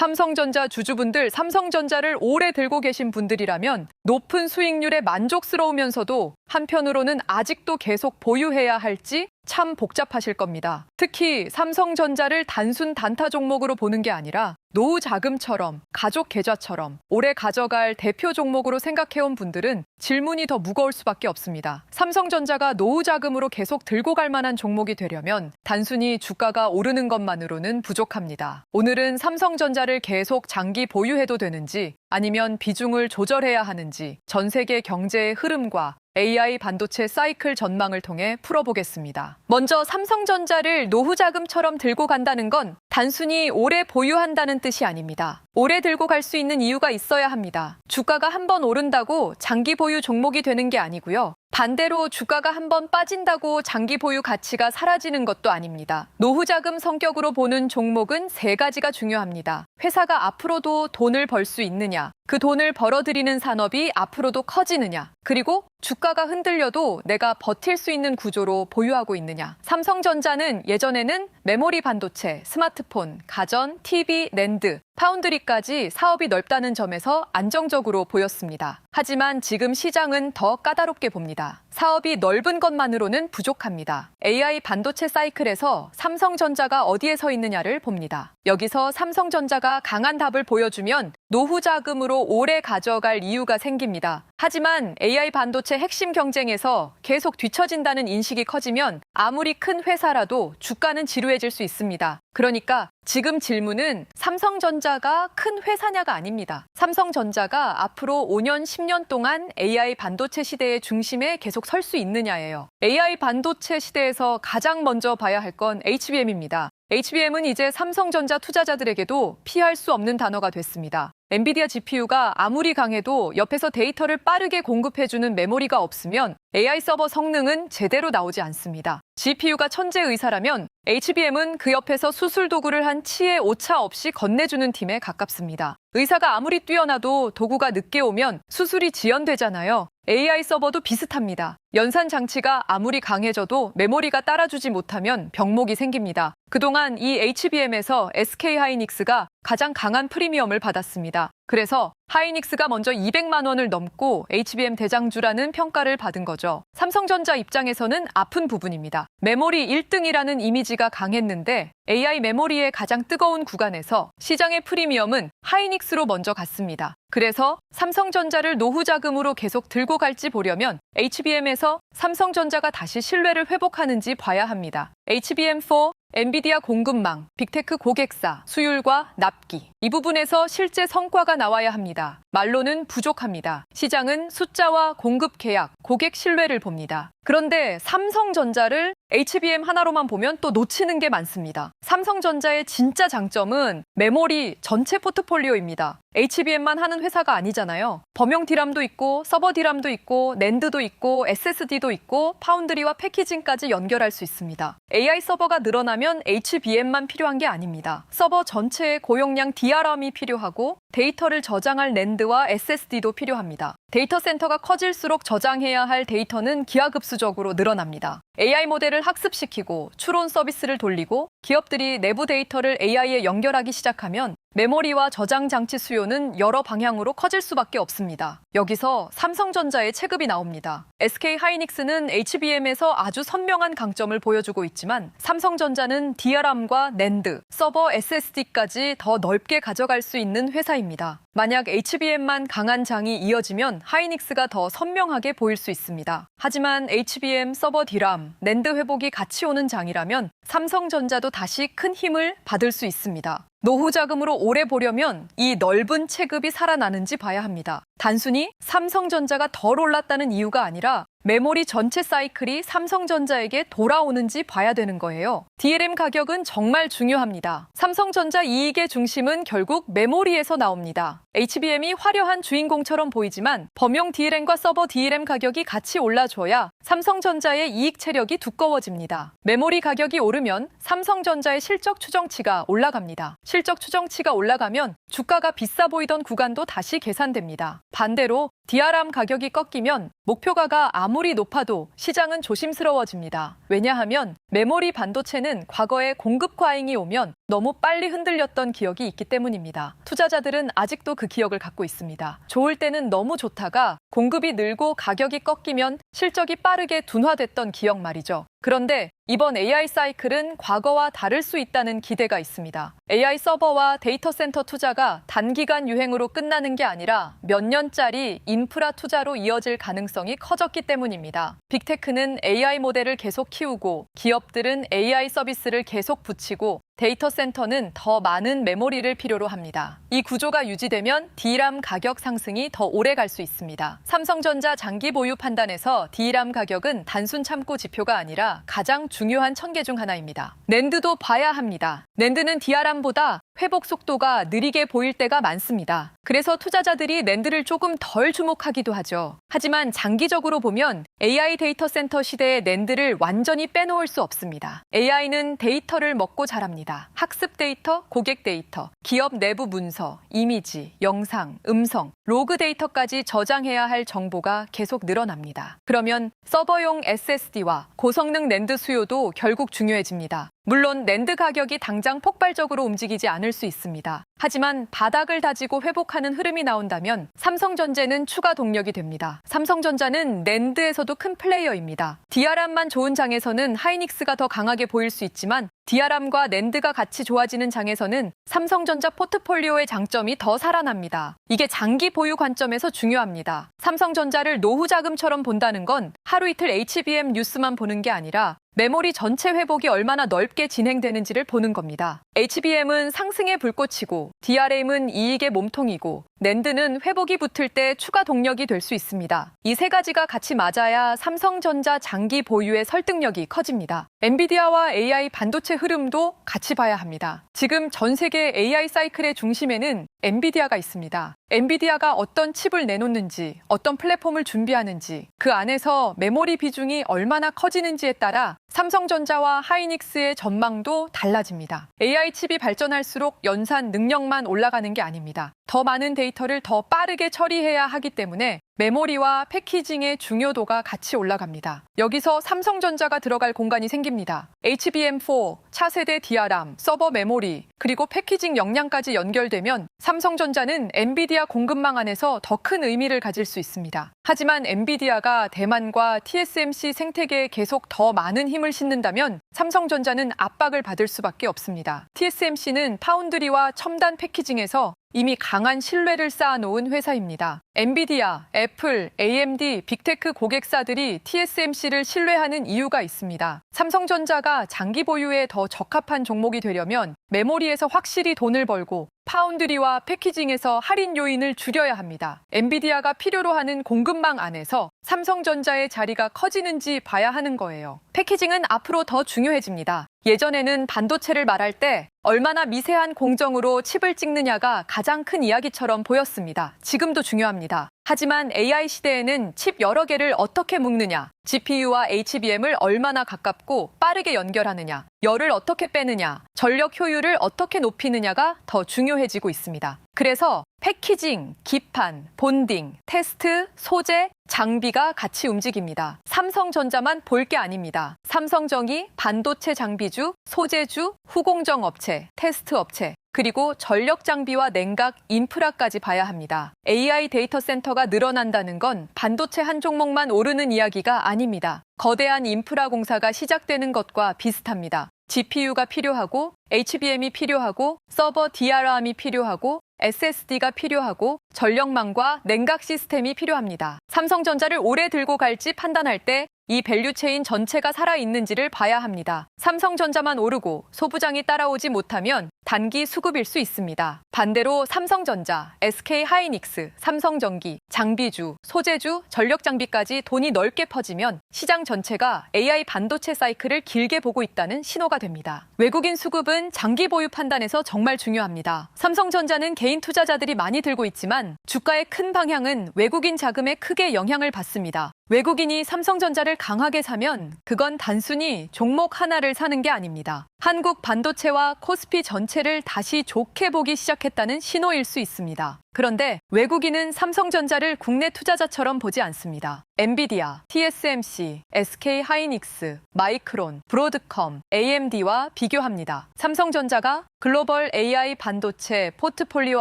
삼성전자 주주분들 삼성전자를 오래 들고 계신 분들이라면 높은 수익률에 만족스러우면서도 한편으로는 아직도 계속 보유해야 할지 참 복잡하실 겁니다. 특히 삼성전자를 단순 단타 종목으로 보는 게 아니라 노후 자금처럼, 가족 계좌처럼 오래 가져갈 대표 종목으로 생각해온 분들은 질문이 더 무거울 수밖에 없습니다. 삼성전자가 노후 자금으로 계속 들고 갈 만한 종목이 되려면 단순히 주가가 오르는 것만으로는 부족합니다. 오늘은 삼성전자를 계속 장기 보유해도 되는지 아니면 비중을 조절해야 하는지 전 세계 경제의 흐름과 AI 반도체 사이클 전망을 통해 풀어보겠습니다. 먼저 삼성전자를 노후 자금처럼 들고 간다는 건 단순히 오래 보유한다는 뜻이 아닙니다. 오래 들고 갈 수 있는 이유가 있어야 합니다. 주가가 한번 오른다고 장기 보유 종목이 되는 게 아니고요. 반대로 주가가 한번 빠진다고 장기 보유 가치가 사라지는 것도 아닙니다. 노후 자금 성격으로 보는 종목은 세 가지가 중요합니다. 회사가 앞으로도 돈을 벌 수 있느냐, 그 돈을 벌어들이는 산업이 앞으로도 커지느냐, 그리고 주가가 흔들려도 내가 버틸 수 있는 구조로 보유하고 있느냐. 삼성전자는 예전에는 메모리 반도체, 스마트폰, 가전, TV, 낸드, 파운드리까지 사업이 넓다는 점에서 안정적으로 보였습니다. 하지만 지금 시장은 더 까다롭게 봅니다. 사업이 넓은 것만으로는 부족합니다. AI 반도체 사이클에서 삼성전자가 어디에 서 있느냐를 봅니다. 여기서 삼성전자가 강한 답을 보여주면 노후 자금으로 오래 가져갈 이유가 생깁니다. 하지만 AI 반도체 핵심 경쟁에서 계속 뒤처진다는 인식이 커지면 아무리 큰 회사라도 주가는 지루해질 수 있습니다. 그러니까 지금 질문은 삼성전자가 큰 회사냐가 아닙니다. 삼성전자가 앞으로 5년, 10년 동안 AI 반도체 시대의 중심에 계속 설 수 있느냐예요. AI 반도체 시대에서 가장 먼저 봐야 할 건 HBM입니다. HBM은 이제 삼성전자 투자자들에게도 피할 수 없는 단어가 됐습니다. 엔비디아 GPU가 아무리 강해도 옆에서 데이터를 빠르게 공급해주는 메모리가 없으면 AI 서버 성능은 제대로 나오지 않습니다. GPU가 천재의사라면 HBM은 그 옆에서 수술 도구를 한 치의 오차 없이 건네주는 팀에 가깝습니다. 의사가 아무리 뛰어나도 도구가 늦게 오면 수술이 지연되잖아요. AI 서버도 비슷합니다. 연산 장치가 아무리 강해져도 메모리가 따라주지 못하면 병목이 생깁니다. 그동안 이 HBM에서 SK 하이닉스가 가장 강한 프리미엄을 받았습니다. 그래서 하이닉스가 먼저 200만 원을 넘고 HBM 대장주라는 평가를 받은 거죠. 삼성전자 입장에서는 아픈 부분입니다. 메모리 1등이라는 이미지가 강했는데 AI 메모리의 가장 뜨거운 구간에서 시장의 프리미엄은 하이닉스로 먼저 갔습니다. 그래서 삼성전자를 노후 자금으로 계속 들고 갈지 보려면 HBM에서 삼성전자가 다시 신뢰를 회복하는지 봐야 합니다. HBM4, 엔비디아 공급망, 빅테크 고객사, 수율과 납기. 이 부분에서 실제 성과가 나와야 합니다. 말로는 부족합니다. 시장은 숫자와 공급 계약, 고객 신뢰를 봅니다. 그런데 삼성전자를 HBM 하나로만 보면 또 놓치는 게 많습니다. 삼성전자의 진짜 장점은 메모리 전체 포트폴리오입니다. HBM만 하는 회사가 아니잖아요. 범용 D람도 있고 서버 D람도 있고 낸드도 있고 SSD도 있고 파운드리와 패키징까지 연결할 수 있습니다. AI 서버가 늘어나면 HBM만 필요한 게 아닙니다. 서버 전체에 고용량 DRAM이 필요하고 데이터를 저장할 낸드와 SSD도 필요합니다. 데이터 센터가 커질수록 저장해야 할 데이터는 기하급수적으로 늘어납니다. AI 모델을 학습시키고 추론 서비스를 돌리고 기업들이 내부 데이터를 AI에 연결하기 시작하면 메모리와 저장 장치 수요는 여러 방향으로 커질 수밖에 없습니다. 여기서 삼성전자의 체급이 나옵니다. SK 하이닉스는 HBM에서 아주 선명한 강점을 보여주고 있지만 삼성전자는 DRAM과 낸드, 서버 SSD까지 더 넓게 가져갈 수 있는 회사입니다. 만약 HBM만 강한 장이 이어지면 하이닉스가 더 선명하게 보일 수 있습니다. 하지만 HBM, 서버 Dram, 낸드 회복이 같이 오는 장이라면 삼성전자도 다시 큰 힘을 받을 수 있습니다. 노후 자금으로 오래 보려면 이 넓은 체급이 살아나는지 봐야 합니다. 단순히 삼성전자가 덜 올랐다는 이유가 아니라 메모리 전체 사이클이 삼성전자에게 돌아오는지 봐야 되는 거예요. DRAM 가격은 정말 중요합니다. 삼성전자 이익의 중심은 결국 메모리에서 나옵니다. HBM이 화려한 주인공처럼 보이지만 범용 DRAM과 서버 DRAM 가격이 같이 올라줘야 삼성전자의 이익 체력이 두꺼워집니다. 메모리 가격이 오르면 삼성전자의 실적 추정치가 올라갑니다. 실적 추정치가 올라가면 주가가 비싸 보이던 구간도 다시 계산됩니다. 반대로 DRAM 가격이 꺾이면 목표가가 아무리 높아도 시장은 조심스러워집니다. 왜냐하면 메모리 반도체는 과거에 공급 과잉이 오면 너무 빨리 흔들렸던 기억이 있기 때문입니다. 투자자들은 아직도 그 기억을 갖고 있습니다. 좋을 때는 너무 좋다가 공급이 늘고 가격이 꺾이면 실적이 빠르게 둔화됐던 기억 말이죠. 그런데 이번 AI 사이클은 과거와 다를 수 있다는 기대가 있습니다. AI 서버와 데이터 센터 투자가 단기간 유행으로 끝나는 게 아니라 몇 년짜리 인프라 투자로 이어질 가능성이 커졌기 때문입니다. 빅테크는 AI 모델을 계속 키우고 기업들은 AI 서비스를 계속 붙이고 데이터 센터는 더 많은 메모리를 필요로 합니다. 이 구조가 유지되면 DRAM 가격 상승이 더 오래 갈 수 있습니다. 삼성전자 장기 보유 판단에서 DRAM 가격은 단순 참고 지표가 아니라 가장 중요한 천계 중 하나입니다. 낸드도 봐야 합니다. 낸드는 DRAM보다 회복 속도가 느리게 보일 때가 많습니다. 그래서 투자자들이 낸드를 조금 덜 주목하기도 하죠. 하지만 장기적으로 보면 AI 데이터 센터 시대의 낸드를 완전히 빼놓을 수 없습니다. AI는 데이터를 먹고 자랍니다. 학습 데이터, 고객 데이터, 기업 내부 문서, 이미지, 영상, 음성, 로그 데이터까지 저장해야 할 정보가 계속 늘어납니다. 그러면 서버용 SSD와 고성능 낸드 수요도 결국 중요해집니다. 물론 낸드 가격이 당장 폭발적으로 움직이지 않을 수 있습니다. 하지만 바닥을 다지고 회복하는 흐름이 나온다면 삼성전자는 추가 동력이 됩니다. 삼성전자는 낸드에서도 큰 플레이어입니다. DRAM만 좋은 장에서는 하이닉스가 더 강하게 보일 수 있지만 DRAM과 낸드가 같이 좋아지는 장에서는 삼성전자 포트폴리오의 장점이 더 살아납니다. 이게 장기 보유 관점에서 중요합니다. 삼성전자를 노후 자금처럼 본다는 건 하루 이틀 HBM 뉴스만 보는 게 아니라 메모리 전체 회복이 얼마나 넓게 진행되는지를 보는 겁니다. HBM은 상승의 불꽃이고 DRAM은 이익의 몸통이고 낸드는 회복이 붙을 때 추가 동력이 될 수 있습니다. 이 세 가지가 같이 맞아야 삼성전자 장기 보유의 설득력이 커집니다. 엔비디아와 AI 반도체 흐름도 같이 봐야 합니다. 지금 전 세계 AI 사이클의 중심에는 엔비디아가 있습니다. 엔비디아가 어떤 칩을 내놓는지, 어떤 플랫폼을 준비하는지, 그 안에서 메모리 비중이 얼마나 커지는지에 따라 삼성전자와 하이닉스의 전망도 달라집니다. AI 칩이 발전할수록 연산 능력만 올라가는 게 아닙니다. 더 많은 데이터를 더 빠르게 처리해야 하기 때문에 메모리와 패키징의 중요도가 같이 올라갑니다. 여기서 삼성전자가 들어갈 공간이 생깁니다. HBM4, 차세대 DRAM, 서버 메모리, 그리고 패키징 역량까지 연결되면 삼성전자는 엔비디아 공급망 안에서 더 큰 의미를 가질 수 있습니다. 하지만 엔비디아가 대만과 TSMC 생태계에 계속 더 많은 힘을 싣는다면 삼성전자는 압박을 받을 수밖에 없습니다. TSMC는 파운드리와 첨단 패키징에서 이미 강한 신뢰를 쌓아놓은 회사입니다. 엔비디아, 애플, AMD, 빅테크 고객사들이 TSMC를 신뢰하는 이유가 있습니다. 삼성전자가 장기 보유에 더 적합한 종목이 되려면 메모리에서 확실히 돈을 벌고 파운드리와 패키징에서 할인 요인을 줄여야 합니다. 엔비디아가 필요로 하는 공급망 안에서 삼성전자의 자리가 커지는지 봐야 하는 거예요. 패키징은 앞으로 더 중요해집니다. 예전에는 반도체를 말할 때 얼마나 미세한 공정으로 칩을 찍느냐가 가장 큰 이야기처럼 보였습니다. 지금도 중요합니다. 하지만 AI 시대에는 칩 여러 개를 어떻게 묶느냐, GPU와 HBM을 얼마나 가깝고 빠르게 연결하느냐, 열을 어떻게 빼느냐, 전력 효율을 어떻게 높이느냐가 더 중요해지고 있습니다. 그래서 패키징, 기판, 본딩, 테스트, 소재, 장비가 같이 움직입니다. 삼성전자만 볼 게 아닙니다. 삼성정이 반도체 장비주, 소재주, 후공정 업체, 테스트 업체, 그리고 전력 장비와 냉각, 인프라까지 봐야 합니다. AI 데이터 센터가 늘어난다는 건 반도체 한 종목만 오르는 이야기가 아닙니다. 거대한 인프라 공사가 시작되는 것과 비슷합니다. GPU가 필요하고, HBM이 필요하고, 서버 DRAM이 필요하고, SSD가 필요하고 전력망과 냉각 시스템이 필요합니다. 삼성전자를 오래 들고 갈지 판단할 때 이 밸류체인 전체가 살아있는지를 봐야 합니다. 삼성전자만 오르고 소부장이 따라오지 못하면 단기 수급일 수 있습니다. 반대로 삼성전자, SK하이닉스, 삼성전기, 장비주, 소재주, 전력장비까지 돈이 넓게 퍼지면 시장 전체가 AI 반도체 사이클을 길게 보고 있다는 신호가 됩니다. 외국인 수급은 장기 보유 판단에서 정말 중요합니다. 삼성전자는 개인 투자자들이 많이 들고 있지만 주가의 큰 방향은 외국인 자금에 크게 영향을 받습니다. 외국인이 삼성전자를 강하게 사면 그건 단순히 종목 하나를 사는 게 아닙니다. 한국 반도체와 코스피 전체를 다시 좋게 보기 시작했다는 신호일 수 있습니다. 그런데 외국인은 삼성전자를 국내 투자자처럼 보지 않습니다. 엔비디아, TSMC, SK하이닉스, 마이크론, 브로드컴, AMD와 비교합니다. 삼성전자가 글로벌 AI 반도체 포트폴리오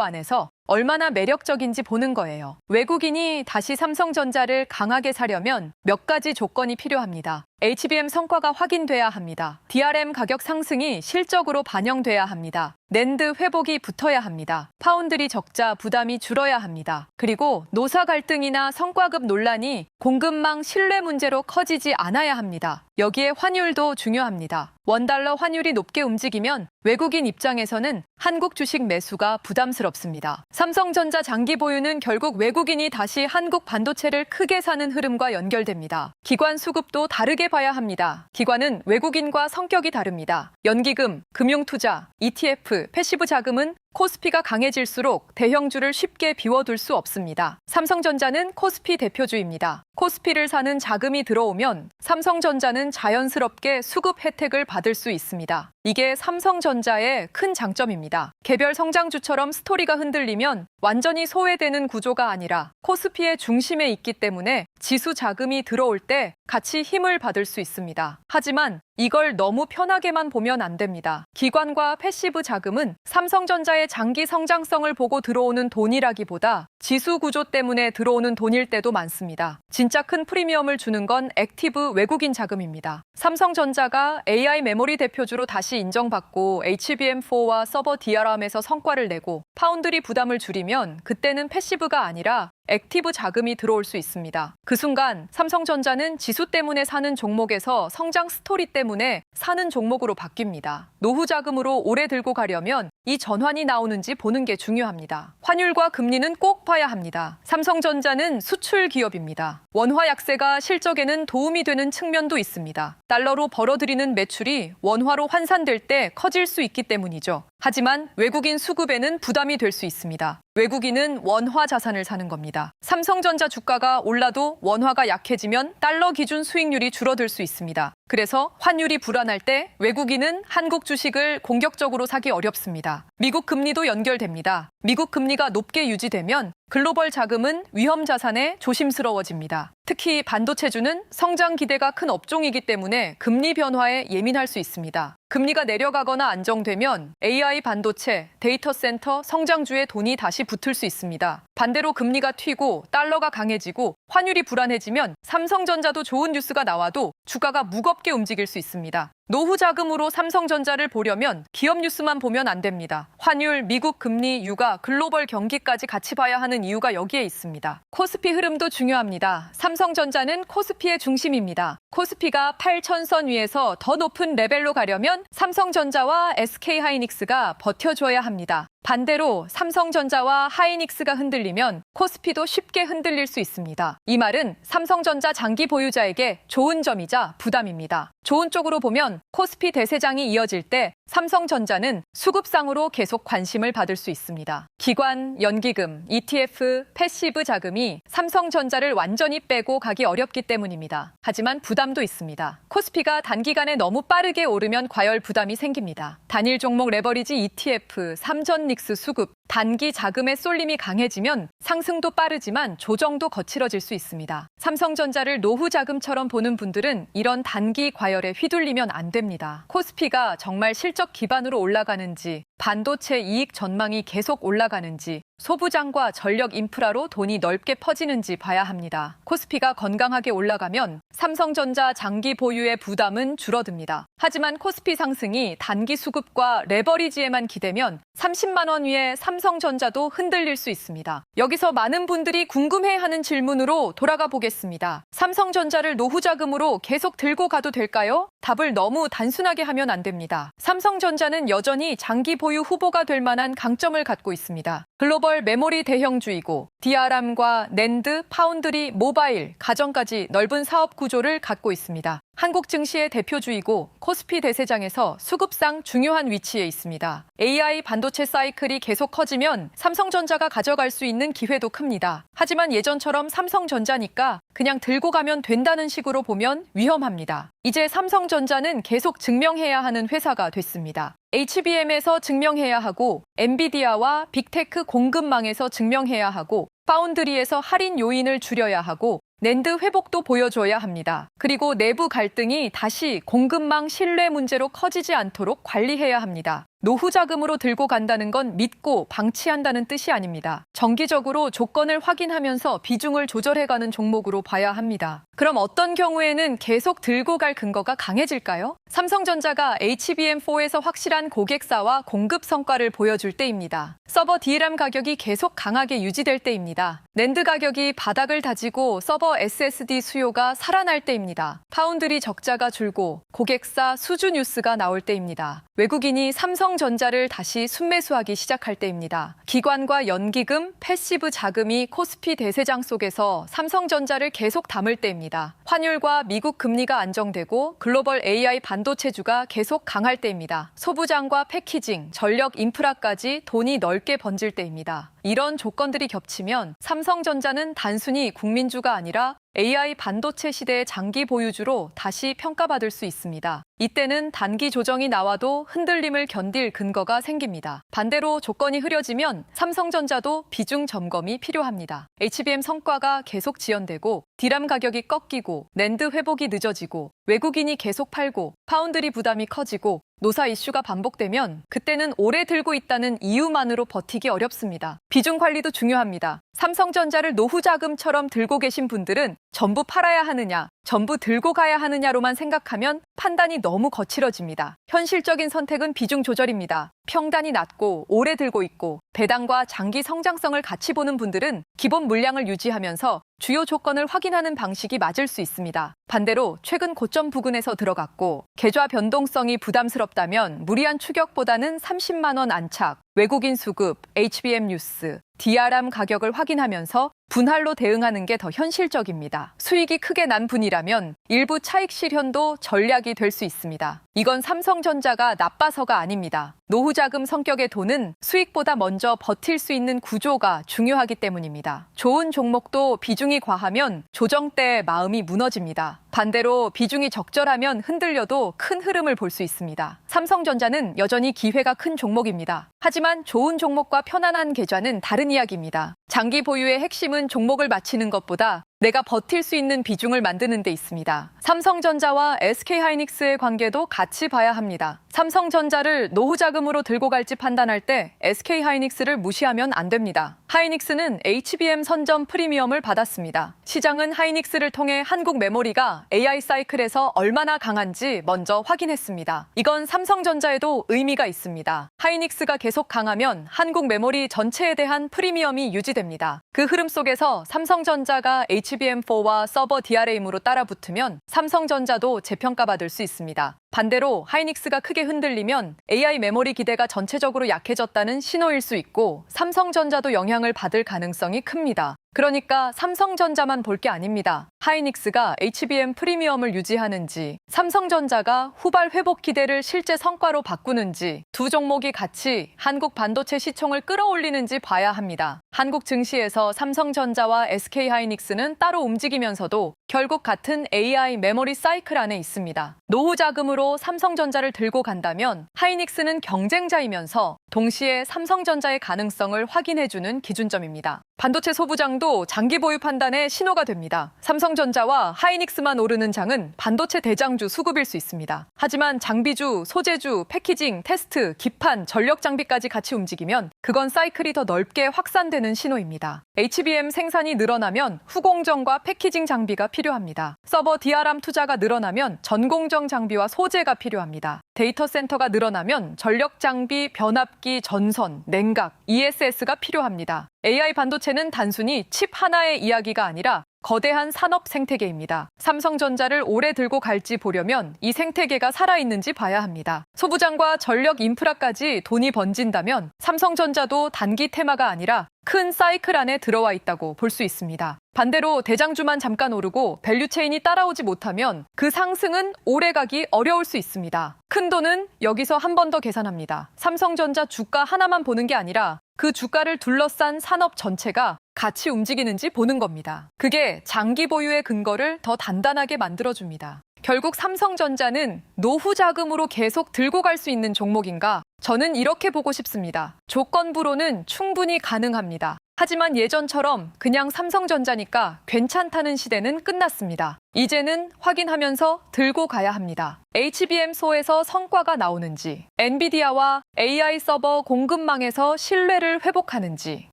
안에서 얼마나 매력적인지 보는 거예요. 외국인이 다시 삼성전자를 강하게 사려면 몇 가지 조건이 필요합니다. HBM 성과가 확인돼야 합니다. DRAM 가격 상승이 실적으로 반영돼야 합니다. 낸드 회복이 붙어야 합니다. 파운드리 적자 부담이 줄어야 합니다. 그리고 노사 갈등이나 성과급 논란이 공급망 신뢰 문제로 커지지 않아야 합니다. 여기에 환율도 중요합니다. 원달러 환율이 높게 움직이면 외국인 입장에서는 한국 주식 매수가 부담스럽습니다. 삼성전자 장기 보유는 결국 외국인이 다시 한국 반도체를 크게 사는 흐름과 연결됩니다. 기관 수급도 다르게 봐야 합니다. 기관은 외국인과 성격이 다릅니다. 연기금, 금융투자, ETF, 패시브 자금은 코스피가 강해질수록 대형주를 쉽게 비워둘 수 없습니다. 삼성전자는 코스피 대표주입니다. 코스피를 사는 자금이 들어오면 삼성전자는 자연스럽게 수급 혜택을 받을 수 있습니다. 이게 삼성전자의 큰 장점입니다. 개별 성장주처럼 스토리가 흔들리면 완전히 소외되는 구조가 아니라 코스피의 중심에 있기 때문에 지수 자금이 들어올 때 같이 힘을 받을 수 있습니다. 하지만 이걸 너무 편하게만 보면 안 됩니다. 기관과 패시브 자금은 삼성전자의 장기 성장성을 보고 들어오는 돈이라기보다 지수 구조 때문에 들어오는 돈일 때도 많습니다. 진짜 큰 프리미엄을 주는 건 액티브 외국인 자금입니다. 삼성전자가 AI 메모리 대표주로 다시 인정받고 HBM4와 서버 DRAM에서 성과를 내고 파운드리 부담을 줄이면 그때는 패시브가 아니라 액티브 자금이 들어올 수 있습니다. 그 순간 삼성전자는 지수 때문에 사는 종목에서 성장 스토리 때문에 사는 종목으로 바뀝니다. 노후 자금으로 오래 들고 가려면 이 전환이 나오는지 보는 게 중요합니다. 환율과 금리는 꼭 봐야 합니다. 삼성전자는 수출 기업입니다. 원화 약세가 실적에는 도움이 되는 측면도 있습니다. 달러로 벌어들이는 매출이 원화로 환산될 때 커질 수 있기 때문이죠. 하지만 외국인 수급에는 부담이 될 수 있습니다. 외국인은 원화 자산을 사는 겁니다. 삼성전자 주가가 올라도 원화가 약해지면 달러 기준 수익률이 줄어들 수 있습니다. 그래서 환율이 불안할 때 외국인은 한국 주식을 공격적으로 사기 어렵습니다. 미국 금리도 연결됩니다. 미국 금리가 높게 유지되면 글로벌 자금은 위험 자산에 조심스러워집니다. 특히 반도체주는 성장 기대가 큰 업종이기 때문에 금리 변화에 예민할 수 있습니다. 금리가 내려가거나 안정되면 AI 반도체, 데이터 센터, 성장주에 돈이 다시 붙을 수 있습니다. 반대로 금리가 튀고 달러가 강해지고 환율이 불안해지면 삼성전자도 좋은 뉴스가 나와도 주가가 무겁게 움직일 수 있습니다. 노후 자금으로 삼성전자를 보려면 기업 뉴스만 보면 안 됩니다. 환율, 미국 금리, 유가, 글로벌 경기까지 같이 봐야 하는 이유가 여기에 있습니다. 코스피 흐름도 중요합니다. 삼성전자는 코스피의 중심입니다. 코스피가 8,000선 위에서 더 높은 레벨로 가려면 삼성전자와 SK하이닉스가 버텨줘야 합니다. 반대로 삼성전자와 하이닉스가 흔들리면 코스피도 쉽게 흔들릴 수 있습니다. 이 말은 삼성전자 장기 보유자에게 좋은 점이자 부담입니다. 좋은 쪽으로 보면 코스피 대세장이 이어질 때 삼성전자는 수급상으로 계속 관심을 받을 수 있습니다. 기관, 연기금, ETF, 패시브 자금이 삼성전자를 완전히 빼고 가기 어렵기 때문입니다. 하지만 부담도 있습니다. 코스피가 단기간에 너무 빠르게 오르면 과열 부담이 생깁니다. 단일 종목 레버리지 ETF, 삼전닉스 수급, 단기 자금의 쏠림이 강해지면 상승도 빠르지만 조정도 거칠어질 수 있습니다. 삼성전자를 노후 자금처럼 보는 분들은 이런 단기 과열에 휘둘리면 안 됩니다. 코스피가 정말 실적 기반으로 올라가는지, 반도체 이익 전망이 계속 올라가는지, 소부장과 전력 인프라로 돈이 넓게 퍼지는지 봐야 합니다. 코스피가 건강하게 올라가면 삼성전자 장기 보유의 부담은 줄어듭니다. 하지만 코스피 상승이 단기 수급과 레버리지에만 기대면 30만 원 위에 삼성전자도 흔들릴 수 있습니다. 여기서 많은 분들이 궁금해하는 질문으로 돌아가 보겠습니다. 삼성전자를 노후 자금으로 계속 들고 가도 될까요? 답을 너무 단순하게 하면 안 됩니다. 삼성전자는 여전히 장기 보유 후보가 될 만한 강점을 갖고 있습니다. 글로벌 글로벌 메모리 대형주이고 DRAM과 낸드, 파운드리, 모바일, 가전까지 넓은 사업 구조를 갖고 있습니다. 한국 증시의 대표주이고 코스피 대세장에서 수급상 중요한 위치에 있습니다. AI 반도체 사이클이 계속 커지면 삼성전자가 가져갈 수 있는 기회도 큽니다. 하지만 예전처럼 삼성전자니까 그냥 들고 가면 된다는 식으로 보면 위험합니다. 이제 삼성전자는 계속 증명해야 하는 회사가 됐습니다. HBM에서 증명해야 하고 엔비디아와 빅테크 공급망에서 증명해야 하고 파운드리에서 할인 요인을 줄여야 하고 낸드 회복도 보여줘야 합니다. 그리고 내부 갈등이 다시 공급망 신뢰 문제로 커지지 않도록 관리해야 합니다. 노후 자금으로 들고 간다는 건 믿고 방치한다는 뜻이 아닙니다. 정기적으로 조건을 확인하면서 비중을 조절해가는 종목으로 봐야 합니다. 그럼 어떤 경우에는 계속 들고 갈 근거가 강해질까요? 삼성전자가 HBM4에서 확실한 고객사와 공급 성과를 보여줄 때입니다. 서버 DRAM 가격이 계속 강하게 유지될 때입니다. 낸드 가격이 바닥을 다지고 서버 SSD 수요가 살아날 때입니다. 파운드리 적자가 줄고 고객사 수주 뉴스가 나올 때입니다. 외국인이 삼성전자를 다시 순매수하기 시작할 때입니다. 기관과 연기금, 패시브 자금이 코스피 대세장 속에서 삼성전자를 계속 담을 때입니다. 환율과 미국 금리가 안정되고 글로벌 AI 반도체주가 계속 강할 때입니다. 소부장과 패키징, 전력 인프라까지 돈이 넓게 번질 때입니다. 이런 조건들이 겹치면 삼성전자는 단순히 국민주가 아니라 AI 반도체 시대의 장기 보유주로 다시 평가받을 수 있습니다. 이때는 단기 조정이 나와도 흔들림을 견딜 근거가 생깁니다. 반대로 조건이 흐려지면 삼성전자도 비중 점검이 필요합니다. HBM 성과가 계속 지연되고 DRAM 가격이 꺾이고 낸드 회복이 늦어지고 외국인이 계속 팔고 파운드리 부담이 커지고 노사 이슈가 반복되면 그때는 오래 들고 있다는 이유만으로 버티기 어렵습니다. 비중 관리도 중요합니다. 삼성전자를 노후 자금처럼 들고 계신 분들은 전부 팔아야 하느냐, 전부 들고 가야 하느냐로만 생각하면 판단이 너무 거칠어집니다. 현실적인 선택은 비중 조절입니다. 평단이 낮고 오래 들고 있고 배당과 장기 성장성을 같이 보는 분들은 기본 물량을 유지하면서 주요 조건을 확인하는 방식이 맞을 수 있습니다. 반대로 최근 고점 부근에서 들어갔고 계좌 변동성이 부담스럽다면 무리한 추격보다는 30만 원 안착, 외국인 수급, HBM 뉴스, DRAM 가격을 확인하면서 분할로 대응하는 게 더 현실적입니다. 수익이 크게 난 분이라면 일부 차익 실현도 전략이 될 수 있습니다. 이건 삼성전자가 나빠서가 아닙니다. 노후 자금 성격의 돈은 수익보다 먼저 버틸 수 있는 구조가 중요하기 때문입니다. 좋은 종목도 비중이 과하면 조정 때 마음이 무너집니다. 반대로 비중이 적절하면 흔들려도 큰 흐름을 볼 수 있습니다. 삼성전자는 여전히 기회가 큰 종목입니다. 하지만 좋은 종목과 편안한 계좌는 다른 이야기입니다. 장기 보유의 핵심은 종목을 맞히는 것보다 내가 버틸 수 있는 비중을 만드는 데 있습니다. 삼성전자와 SK하이닉스의 관계도 같이 봐야 합니다. 삼성전자를 노후 자금으로 들고 갈지 판단할 때 SK하이닉스를 무시하면 안 됩니다. 하이닉스는 HBM 선점 프리미엄을 받았습니다. 시장은 하이닉스를 통해 한국 메모리가 AI 사이클에서 얼마나 강한지 먼저 확인했습니다. 이건 삼성전자에도 의미가 있습니다. 하이닉스가 계속 강하면 한국 메모리 전체에 대한 프리미엄이 유지됩니다. 그 흐름 속에서 삼성전자가 HBM4와 서버 DRAM으로 따라붙으면 삼성전자도 재평가받을 수 있습니다. 반대로 하이닉스가 크게 흔들리면 AI 메모리 기대가 전체적으로 약해졌다는 신호일 수 있고 삼성전자도 영향을 받을 가능성이 큽니다. 그러니까 삼성전자만 볼 게 아닙니다. 하이닉스가 HBM 프리미엄을 유지하는지, 삼성전자가 후발 회복 기대를 실제 성과로 바꾸는지, 두 종목이 같이 한국 반도체 시총을 끌어올리는지 봐야 합니다. 한국 증시에서 삼성전자와 SK하이닉스는 따로 움직이면서도 결국 같은 AI 메모리 사이클 안에 있습니다. 노후 자금으로 삼성전자를 들고 간다면 하이닉스는 경쟁자이면서 동시에 삼성전자의 가능성을 확인해주는 기준점입니다. 반도체 소부장도 장기 보유 판단의 신호가 됩니다. 삼성전자와 하이닉스만 오르는 장은 반도체 대장주 수급일 수 있습니다. 하지만 장비주, 소재주, 패키징, 테스트, 기판, 전력 장비까지 같이 움직이면 그건 사이클이 더 넓게 확산되는 신호입니다. HBM 생산이 늘어나면 후공정과 패키징 장비가 필요합니다. 서버 DRAM 투자가 늘어나면 전공정 장비와 소재가 필요합니다. 데이터 센터가 늘어나면 전력 장비, 변압기, 전선, 냉각, ESS가 필요합니다. AI 반도체는 단순히 칩 하나의 이야기가 아니라 거대한 산업 생태계입니다. 삼성전자를 오래 들고 갈지 보려면 이 생태계가 살아있는지 봐야 합니다. 소부장과 전력 인프라까지 돈이 번진다면 삼성전자도 단기 테마가 아니라 큰 사이클 안에 들어와 있다고 볼 수 있습니다. 반대로 대장주만 잠깐 오르고 밸류체인이 따라오지 못하면 그 상승은 오래가기 어려울 수 있습니다. 큰 돈은 여기서 한 번 더 계산합니다. 삼성전자 주가 하나만 보는 게 아니라 그 주가를 둘러싼 산업 전체가 같이 움직이는지 보는 겁니다. 그게 장기 보유의 근거를 더 단단하게 만들어줍니다. 결국 삼성전자는 노후 자금으로 계속 들고 갈 수 있는 종목인가? 저는 이렇게 보고 싶습니다. 조건부로는 충분히 가능합니다. 하지만 예전처럼 그냥 삼성전자니까 괜찮다는 시대는 끝났습니다. 이제는 확인하면서 들고 가야 합니다. HBM소에서 성과가 나오는지, 엔비디아와 AI 서버 공급망에서 신뢰를 회복하는지,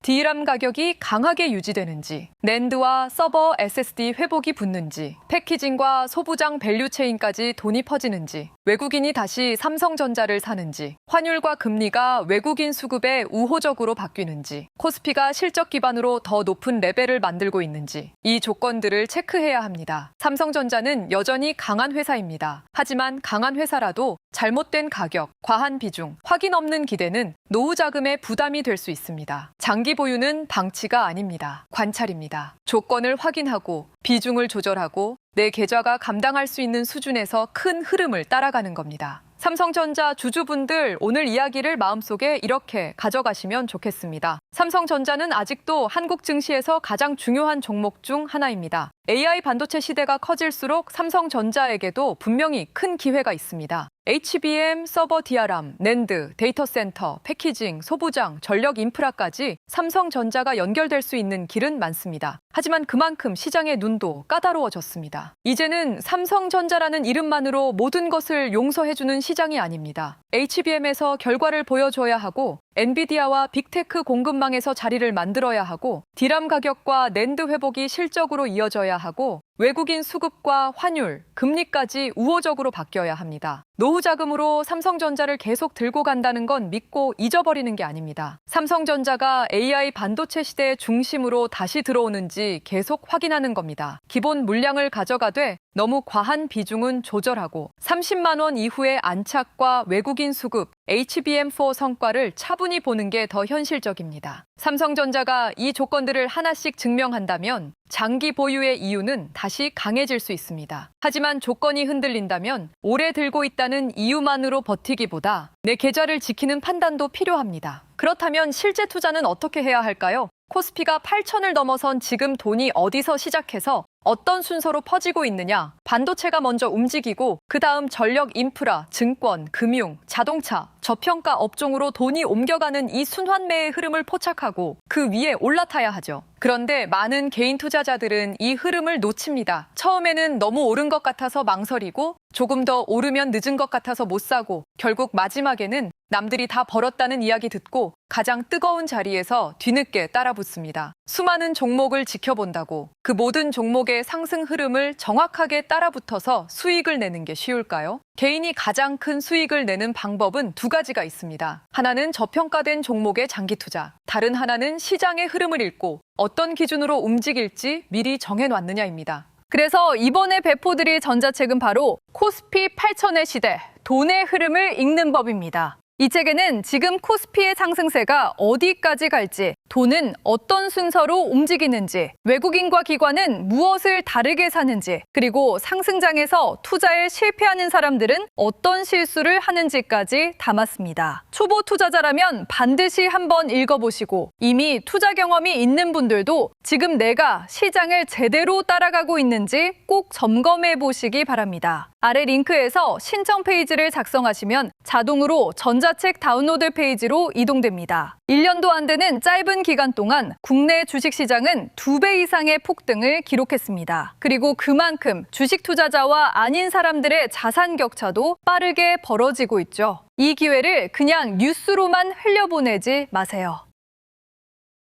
DRAM 가격이 강하게 유지되는지, 낸드와 서버 SSD 회복이 붙는지, 패키징과 소부장 밸류체인까지 돈이 퍼지는지, 외국인이 다시 삼성전자를 사는지, 환율과 금리가 외국인 수급에 우호적으로 바뀌는지, 코스피가 실적 기반으로 더 높은 레벨을 만들고 있는지, 이 조건들을 체크해야 합니다. 삼성전자는 여전히 강한 회사입니다. 하지만 강한 회사라도 잘못된 가격, 과한 비중, 확인 없는 기대는 노후 자금의 부담이 될 수 있습니다. 장기 보유는 방치가 아닙니다. 관찰입니다. 조건을 확인하고 비중을 조절하고 내 계좌가 감당할 수 있는 수준에서 큰 흐름을 따라가는 겁니다. 삼성전자 주주분들 오늘 이야기를 마음속에 이렇게 가져가시면 좋겠습니다. 삼성전자는 아직도 한국 증시에서 가장 중요한 종목 중 하나입니다. AI 반도체 시대가 커질수록 삼성전자에게도 분명히 큰 기회가 있습니다. HBM, 서버 DRAM, 낸드, 데이터 센터, 패키징, 소부장, 전력 인프라까지 삼성전자가 연결될 수 있는 길은 많습니다. 하지만 그만큼 시장의 눈도 까다로워졌습니다. 이제는 삼성전자라는 이름만으로 모든 것을 용서해주는 시장이 아닙니다. HBM에서 결과를 보여줘야 하고 엔비디아와 빅테크 공급망에서 자리를 만들어야 하고 DRAM 가격과 낸드 회복이 실적으로 이어져야 하고 외국인 수급과 환율, 금리까지 우호적으로 바뀌어야 합니다. 노후 자금으로 삼성전자를 계속 들고 간다는 건 믿고 잊어버리는 게 아닙니다. 삼성전자가 AI 반도체 시대의 중심으로 다시 들어오는지 계속 확인하는 겁니다. 기본 물량을 가져가되 너무 과한 비중은 조절하고 30만 원 이후의 안착과 외국인 수급, HBM4 성과를 차분히 보는 게 더 현실적입니다. 삼성전자가 이 조건들을 하나씩 증명한다면 장기 보유의 이유는 다시 강해질 수 있습니다. 하지만 조건이 흔들린다면 오래 들고 있다는 이유만으로 버티기보다 내 계좌를 지키는 판단도 필요합니다. 그렇다면 실제 투자는 어떻게 해야 할까요? 코스피가 8,000을 넘어선 지금 돈이 어디서 시작해서 어떤 순서로 퍼지고 있느냐? 반도체가 먼저 움직이고 그 다음 전력 인프라, 증권, 금융, 자동차, 저평가 업종으로 돈이 옮겨가는 이 순환매의 흐름을 포착하고 그 위에 올라타야 하죠. 그런데 많은 개인 투자자들은 이 흐름을 놓칩니다. 처음에는 너무 오른 것 같아서 망설이고 조금 더 오르면 늦은 것 같아서 못 사고 결국 마지막에는 남들이 다 벌었다는 이야기 듣고 가장 뜨거운 자리에서 뒤늦게 따라붙습니다. 수많은 종목을 지켜본다고 그 모든 종목의 상승 흐름을 정확하게 따라붙어서 수익을 내는 게 쉬울까요? 개인이 가장 큰 수익을 내는 방법은 두 가지가 있습니다. 하나는 저평가된 종목의 장기 투자, 다른 하나는 시장의 흐름을 읽고 어떤 기준으로 움직일지 미리 정해놨느냐입니다. 그래서 이번에 배포드릴 전자책은 바로 코스피 8,000의 시대, 돈의 흐름을 읽는 법입니다. 이 책에는 지금 코스피의 상승세가 어디까지 갈지, 돈은 어떤 순서로 움직이는지, 외국인과 기관은 무엇을 다르게 사는지, 그리고 상승장에서 투자에 실패하는 사람들은 어떤 실수를 하는지까지 담았습니다. 초보 투자자라면 반드시 한번 읽어보시고 이미 투자 경험이 있는 분들도 지금 내가 시장을 제대로 따라가고 있는지 꼭 점검해 보시기 바랍니다. 아래 링크에서 신청 페이지를 작성하시면 자동으로 전자책 다운로드 페이지로 이동됩니다. 1년도 안 되는 짧은 기간 동안 국내 주식시장은 2배 이상의 폭등을 기록했습니다. 그리고 그만큼 주식 투자자와 아닌 사람들의 자산 격차도 빠르게 벌어지고 있죠. 이 기회를 그냥 뉴스로만 흘려보내지 마세요.